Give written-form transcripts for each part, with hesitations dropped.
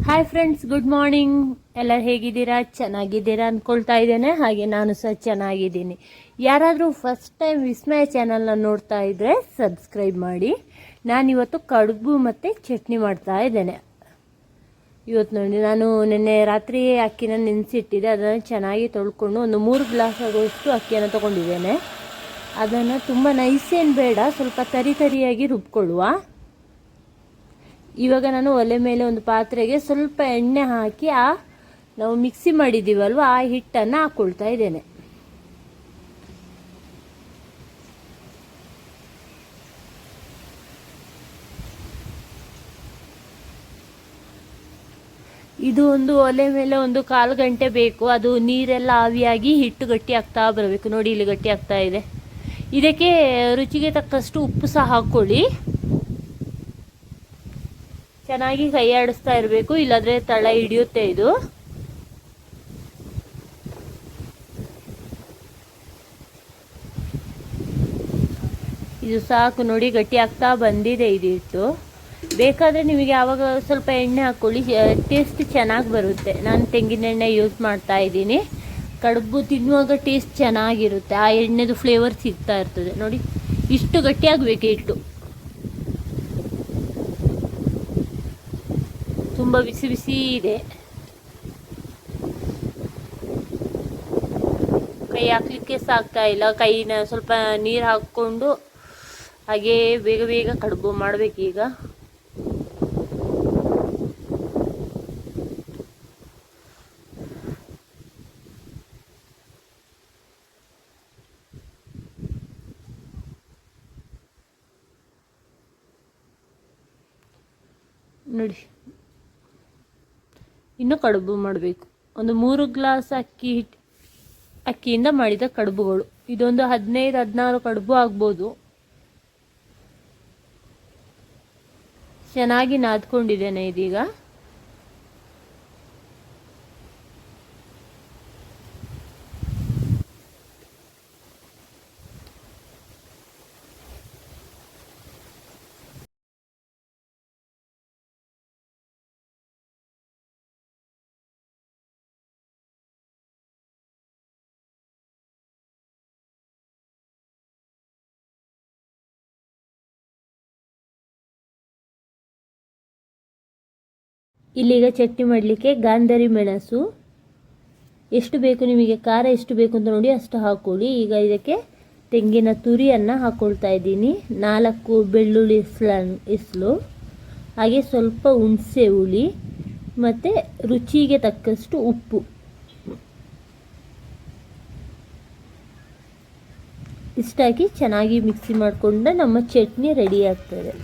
Hi friends, good morning. ಎಲ್ಲರೂ ಹೇಗಿದ್ದೀರಾ? ಚೆನ್ನಾಗಿದ್ದೀರಾ ಅಂದ್ಕೊಳ್ತಾ ಇದ್ದೇನೆ. ಹಾಗೆ ನಾನು ಸಹ ಚೆನ್ನಾಗಿದ್ದೀನಿ. ಯಾರಾದರೂ ಫಸ್ಟ್ ಟೈಮ್ ವಿಸ್ಮಯ ಚಾನಲ್ನ ನೋಡ್ತಾ ಇದ್ದರೆ ಸಬ್ಸ್ಕ್ರೈಬ್ ಮಾಡಿ. ನಾನಿವತ್ತು ಕಡುಬು ಮತ್ತು ಚಟ್ನಿ ಮಾಡ್ತಾ ಇದ್ದೇನೆ. ಇವತ್ತು ನೋಡಿ, ನಾನು ನಿನ್ನೆ ರಾತ್ರಿ ಅಕ್ಕಿನ ನೆನೆಸಿಟ್ಟಿದ್ದೆ. ಅದನ್ನು ಚೆನ್ನಾಗಿ ತೊಳ್ಕೊಂಡು ಒಂದು 3 ಗ್ಲಾಸ್ ಆಗುವಷ್ಟು ಅಕ್ಕಿಯನ್ನು ತೊಗೊಂಡಿದ್ದೇನೆ. ಅದನ್ನು ತುಂಬ ನೈಸೇನು ಬೇಡ, ಸ್ವಲ್ಪ ತರಿಯಾಗಿ ರುಬ್ಕೊಳ್ಳುವ. ಇವಾಗ ನಾನು ಒಲೆ ಮೇಲೆ ಒಂದು ಪಾತ್ರೆಗೆ ಸ್ವಲ್ಪ ಎಣ್ಣೆ ಹಾಕಿ ನಾವು ಮಿಕ್ಸಿ ಮಾಡಿದ್ದೀವಲ್ವ ಆ ಹಿಟ್ಟನ್ನು ಹಾಕ್ಕೊಳ್ತಾ ಇದ್ದೇನೆ. ಇದು ಒಂದು ಒಲೆ ಮೇಲೆ ಒಂದು 1/4 ಗಂಟೆ ಬೇಕು. ಅದು ನೀರೆಲ್ಲ ಆವಿಯಾಗಿ ಹಿಟ್ಟು ಗಟ್ಟಿ ಆಗ್ತಾ ಬರಬೇಕು. ನೋಡಿ, ಇಲ್ಲಿ ಗಟ್ಟಿ ಆಗ್ತಾ ಇದೆ. ಇದಕ್ಕೆ ರುಚಿಗೆ ತಕ್ಕಷ್ಟು ಉಪ್ಪು ಸಹ ಹಾಕ್ಕೊಳ್ಳಿ. ಚೆನ್ನಾಗಿ ಕೈ ಆಡಿಸ್ತಾ ಇರಬೇಕು, ಇಲ್ಲಾಂದ್ರೆ ತಳ ಹಿಡಿಯುತ್ತೆ ಇದು. ಇದು ಸಾಕು ನೋಡಿ, ಗಟ್ಟಿ ಆಗ್ತಾ ಬಂದಿದೆ ಇದು ಹಿಟ್ಟು. ಬೇಕಾದರೆ ನಿಮಗೆ ಆವಾಗ ಸ್ವಲ್ಪ ಎಣ್ಣೆ ಹಾಕ್ಕೊಳ್ಳಿ, ಟೇಸ್ಟ್ ಚೆನ್ನಾಗಿ ಬರುತ್ತೆ. ನಾನು ತೆಂಗಿನ ಎಣ್ಣೆ ಯೂಸ್ ಮಾಡ್ತಾ ಇದ್ದೀನಿ. ಕಡುಬು ತಿನ್ನುವಾಗ ಟೇಸ್ಟ್ ಚೆನ್ನಾಗಿರುತ್ತೆ, ಆ ಎಣ್ಣೆದು ಫ್ಲೇವರ್ ಸಿಗ್ತಾ ಇರ್ತದೆ. ನೋಡಿ, ಇಷ್ಟು ಗಟ್ಟಿಯಾಗಬೇಕು ಹಿಟ್ಟು. ತುಂಬ ಬಿಸಿ ಬಿಸಿ ಇದೆ. ಕೈ ಹಾಕ್ಲಿಕ್ಕೆ ಸಾಗ್ತಾ ಇಲ್ಲ. ಕೈನ ಸ್ವಲ್ಪ ನೀರು ಹಾಕ್ಕೊಂಡು ಹಾಗೆ ಬೇಗ ಬೇಗ ಕಡುಬು ಮಾಡಬೇಕೀಗ. ನೋಡಿ, ಇನ್ನು ಕಡುಬು ಮಾಡಬೇಕು. ಒಂದು 3 ಗ್ಲಾಸ್ ಅಕ್ಕಿಯಿಂದ ಮಾಡಿದ ಕಡುಬುಗಳು. ಇದೊಂದು 15-16 ಕಡುಬು ಆಗ್ಬೋದು. ಚೆನ್ನಾಗಿ ನಾದ್ಕೊಂಡಿದ್ದೇನೆ ಇದೀಗ. ಇಲ್ಲಿಗ ಚಟ್ನಿ ಮಾಡಲಿಕ್ಕೆ ಗಾಂಧಾರಿ ಮೆಣಸು ಎಷ್ಟು ಬೇಕು, ನಿಮಗೆ ಖಾರ ಎಷ್ಟು ಬೇಕು ಅಂತ ನೋಡಿ ಅಷ್ಟು ಹಾಕ್ಕೊಳ್ಳಿ. ಈಗ ಇದಕ್ಕೆ ತೆಂಗಿನ ತುರಿಯನ್ನು ಹಾಕ್ಕೊಳ್ತಾ ಇದ್ದೀನಿ. 4 ಬೆಳ್ಳುಳ್ಳಿ ಇಸ್ಲು, ಹಾಗೆ ಸ್ವಲ್ಪ ಹುಣಸೆ ಹುಳಿ ಮತ್ತು ರುಚಿಗೆ ತಕ್ಕಷ್ಟು ಉಪ್ಪು. ಇಷ್ಟಾಕಿ ಚೆನ್ನಾಗಿ ಮಿಕ್ಸಿ ಮಾಡಿಕೊಂಡ್ರೆ ನಮ್ಮ ಚಟ್ನಿ ರೆಡಿ ಆಗ್ತದೆ.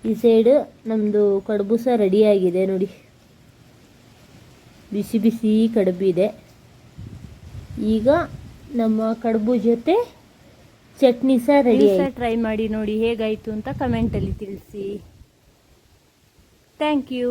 ಈ ಸೈಡ್ ನಮ್ಮದು ಕಡುಬು ಸಹ ರೆಡಿಯಾಗಿದೆ ನೋಡಿ. ಬಿಸಿ ಬಿಸಿ ಕಡುಬಿದೆ. ಈಗ ನಮ್ಮ ಕಡುಬು ಜೊತೆ ಚಟ್ನಿ ಸಹ ರೆಡಿ. ಟ್ರೈ ಮಾಡಿ ನೋಡಿ ಹೇಗಾಯಿತು ಅಂತ ಕಮೆಂಟಲ್ಲಿ ತಿಳಿಸಿ. Thank you.